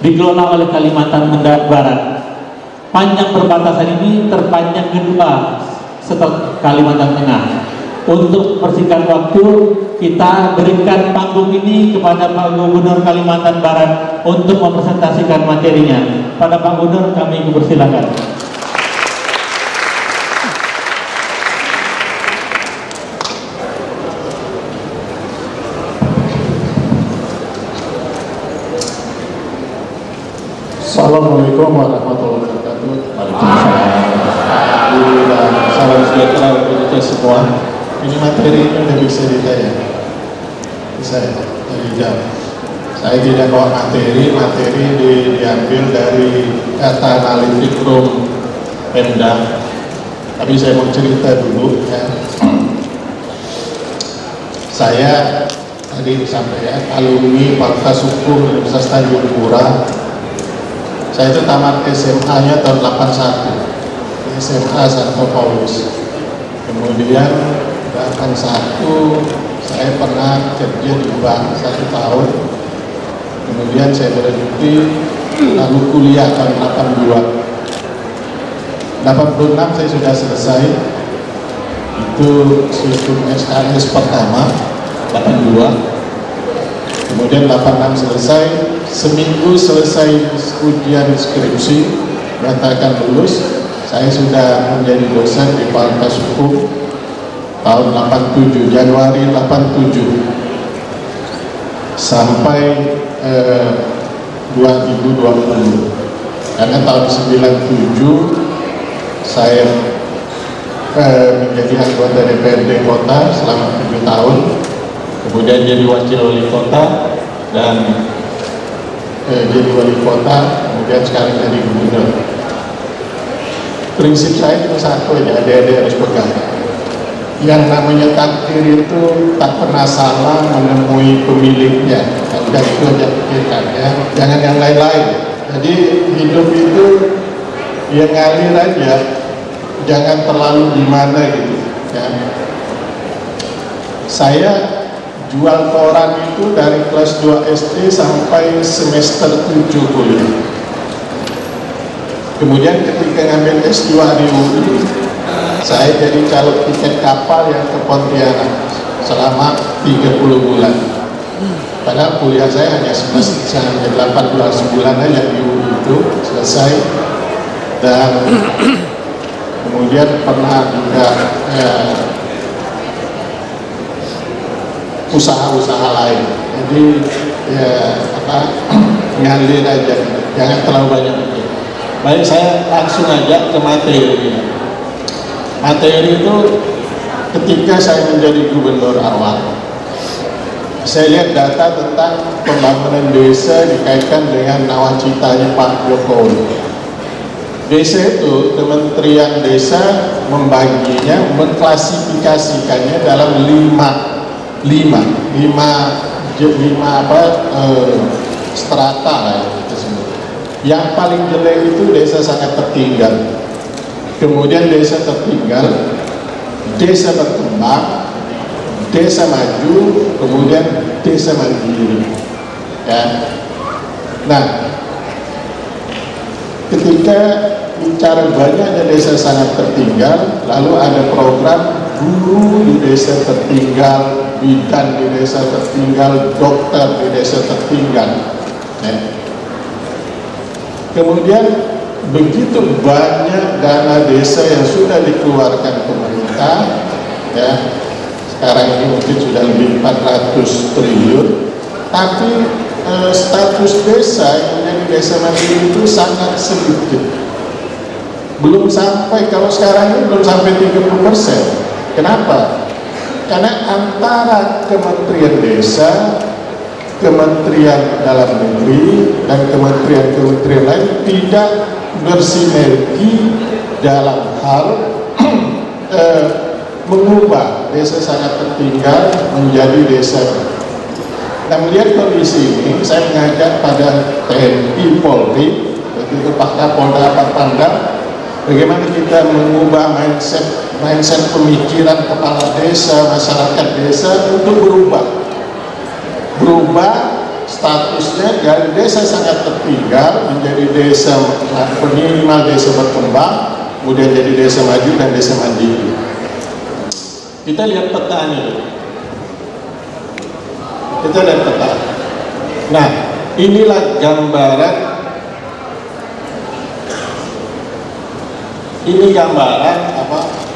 dikelola oleh Kalimantan Barat. Panjang perbatasan ini terpanjang kedua setelah Kalimantan Tengah. Untuk persingkat waktu, kita berikan panggung ini kepada Pak Gubernur Kalimantan Barat untuk mempresentasikan materinya. Pada Pak Gubernur kami persilakan. Assalamualaikum warahmatullahi wabarakatuh. Salam sejahtera untuk kita semua. Ini materi ini udah bisa ditanya. Bisa ya? Dari jam. Saya tidak bawa materi diambil dari data analitik room Pemda. Tapi saya mau cerita dulu ya. Saya tadi disampaikan alumni Fakultas Hukum Universitas Tanjung Pura. Saya itu tamat SMA-nya tahun 81, SMA Santo Paulus. Kemudian 81 saya pernah kerja di bank 1 tahun. Kemudian saya berhenti, lalu kuliah tahun 82. 86 saya sudah selesai. Itu sistem SKS pertama 82. Kemudian 86 selesai, seminggu selesai ujian skripsi, nyatakan lulus, saya sudah menjadi dosen di Fakultas Hukum tahun 87, Januari 87 sampai 2020. Karena tahun 97 saya menjadi anggota DPRD Kota selama 7 tahun. Kemudian jadi wakil wali kota dan jadi wali kota, kemudian sekarang jadi gubernur. Prinsip saya cuma satu aja, adik-adik harus pegang. Yang namanya takdir itu tak pernah salah menemui pemiliknya. Dan itu aja pikirkan ya, jangan yang lain-lain. Jadi hidup itu ya ngalir aja, jangan terlalu gimana gitu ya. Saya jual koran itu dari kelas 2 SD sampai semester 7 kuliah. Kemudian ketika ngambil S2 di UI, saya jadi calon tiket kapal yang ke Pontianak selama 30 bulan. Padahal kuliah saya hanya 18 bulan aja di UI itu selesai. Dan kemudian pernah juga usaha-usaha lain. Jadi ya ngalir aja, jangan terlalu banyak pikir. Baik, saya langsung aja ke materi. Materi itu ketika saya menjadi gubernur awal, saya lihat data tentang pembangunan desa dikaitkan dengan nawacitanya Pak Jokowi. Desa itu, Kementerian Desa membaginya, mengklasifikasikannya dalam lima strata lah itu semua. Yang paling jelek itu desa sangat tertinggal, kemudian desa tertinggal, desa berkembang, desa maju, kemudian desa mandiri ya. Nah, ketika bicara banyaknya desa sangat tertinggal, lalu ada program guru di desa tertinggal, bidan di desa tertinggal, dokter di desa tertinggal ya. Kemudian begitu banyak dana desa yang sudah dikeluarkan pemerintah ya, sekarang ini mungkin sudah lebih 400 triliun, tapi status desa yang menjadi desa mandiri itu sangat sedikit, belum sampai, kalau sekarang ini belum sampai 30%. Kenapa? Karena antara Kementerian Desa, Kementerian Dalam Negeri, dan kementerian-kementerian lain tidak bersinergi dalam hal mengubah desa sangat tertinggal menjadi desa. Nah, melihat kondisi ini, saya mengajak pada TNI, Polri, begitu Pak Kapolda, Pak Pangdam, bagaimana kita mengubah mindset pemikiran kepala desa, masyarakat desa untuk berubah statusnya dari desa sangat tertinggal menjadi desa minimal desa berkembang, kemudian jadi desa maju dan desa mandiri. Kita lihat petanya dulu. Kita lihat peta. Nah, inilah gambaran. Ini gambaran apa?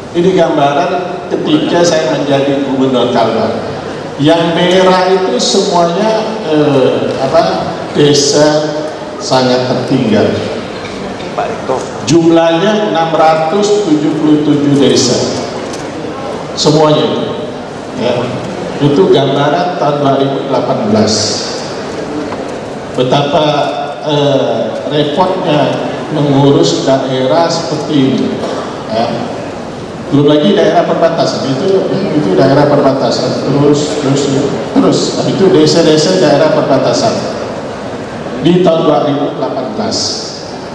Ini gambaran ketika saya menjadi gubernur Kalbar. Yang merah itu semuanya desa sangat tertinggal. Jumlahnya 677 desa. Semuanya ya. Itu gambaran tahun 2018. Betapa repotnya mengurus daerah seperti ini. Ya. Belum lagi daerah perbatasan, itu daerah perbatasan, terus itu desa-desa daerah perbatasan di tahun 2018.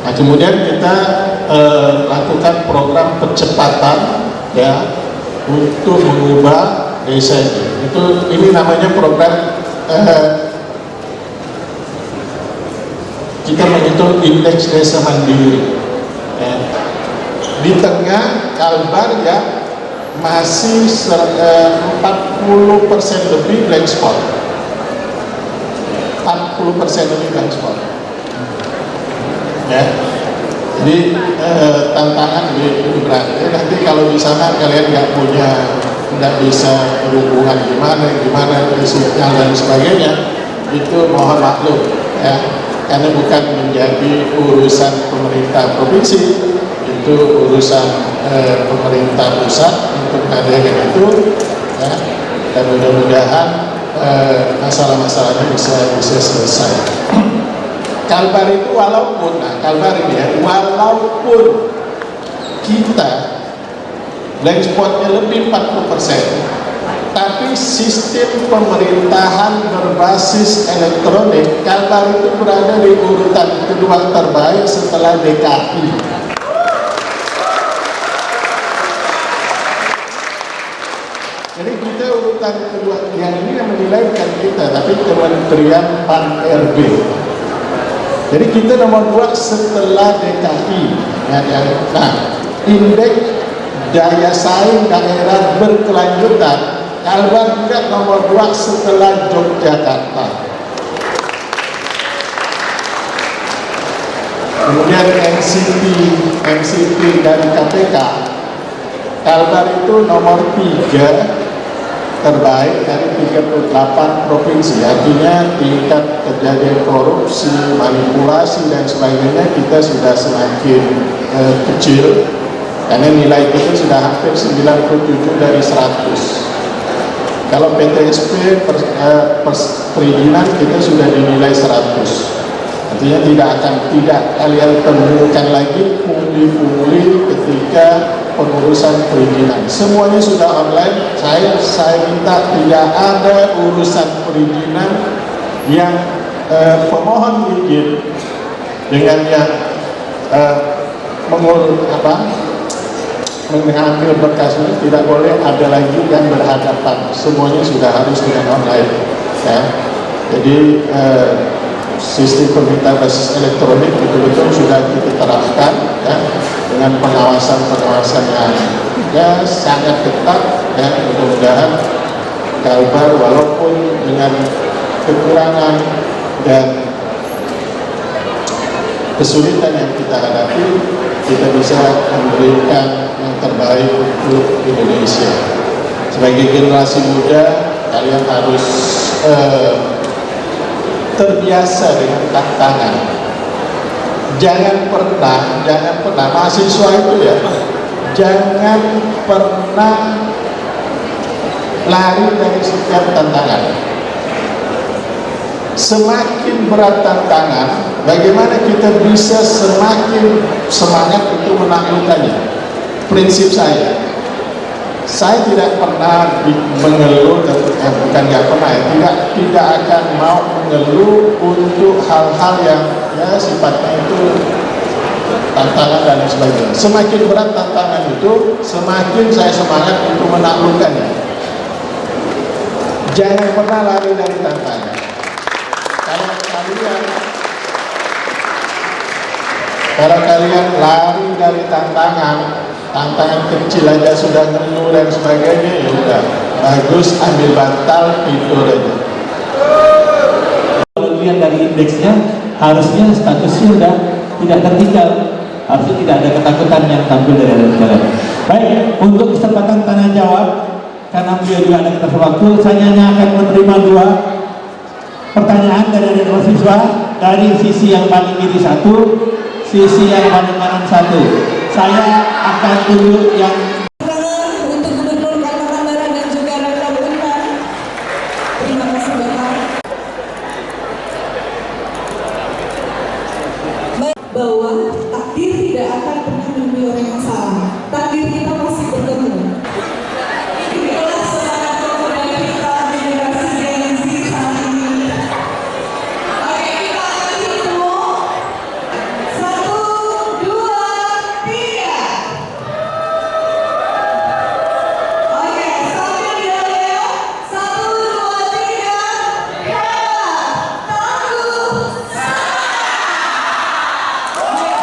Nah, kemudian kita lakukan program percepatan ya untuk mengubah desa ini namanya program kita menghitung indeks desa mandiri. Ya. Di tengah Kalbar ya masih 40% lebih blank spot, 40% lebih blank spot. Ya, jadi tantangan ini berat. Nanti kalau di sana kalian tidak bisa berhubungan gimana sinyal dan sebagainya, itu mohon maklum ya, karena bukan menjadi urusan pemerintah provinsi. Itu urusan pemerintah pusat untuk mengadakan itu ya, dan mudah-mudahan masalah-masalahnya bisa selesai. Kalbar itu walaupun kita blank spotnya lebih 40%, tapi sistem pemerintahan berbasis elektronik Kalbar itu berada di urutan kedua terbaik setelah DKI. Jadi kita urutan kedua, yang ini yang menilaikan kita, tapi Kementerian Pan-RB. Jadi kita nomor 2 setelah DKI. Nah, indeks daya saing daerah berkelanjutan, Kalbar juga nomor 2 setelah Yogyakarta. Kemudian MCP dari KPK, Kalbar itu nomor 3 terbaik dari 38 provinsi. Artinya tingkat kejadian korupsi, manipulasi dan sebagainya kita sudah semakin kecil, karena nilai kita sudah hampir 97 dari 100. Kalau PTSP perizinan kita sudah dinilai 100. Artinya tidak kalian temukan lagi pungli-pungli ketika pengurusan perizinan. Semuanya sudah online. Saya minta tidak ada urusan perizinan yang pemohon izin dengan yang mengambil berkas ini tidak boleh ada lagi yang berhadapan. Semuanya sudah harus dengan online. Ya. Jadi sistem pemerintahan basis elektronik betul-betul sudah kita terapkan ya, dengan pengawasan yang sangat ketat ya. Mudah-mudahan Kalbar walaupun dengan kekurangan dan kesulitan yang kita hadapi, kita bisa memberikan yang terbaik untuk Indonesia. Sebagai generasi muda, kalian harus terbiasa dengan tantangan. Jangan pernah mahasiswa itu ya, jangan pernah lari dari setiap tantangan. Semakin berat tantangan, bagaimana kita bisa semakin semangat untuk menaklukkannya. Prinsip saya tidak pernah mengeluh, bukan nggak pernah ya, tidak akan mau mengeluh untuk hal-hal yang ya sifatnya itu tantangan dan sebagainya. Semakin berat tantangan itu, semakin saya semangat untuk menaklukkannya. Jangan pernah lari dari tantangan. Kalau kalian lari dari tantangan kecil aja sudah ngeluh dan sebagainya, ya udah bagus, ambil bantal, tidur aja. Kalau lihat dari indeksnya, harusnya statusnya sudah tidak tertinggal, harusnya tidak ada ketakutan yang tampil dari jalan. Baik, untuk kesempatan tanya jawab, karena beliau juga ada keterbatasan waktu, saya hanya akan menerima 2 pertanyaan dari mahasiswa dari sisi yang paling kiri 1, sisi yang paling kanan 1. Saya akan tunjuk yang untuk Gubernur Kalimantan Barat dan juga Rektor Unpad. Terima kasih Bapak. Bahwa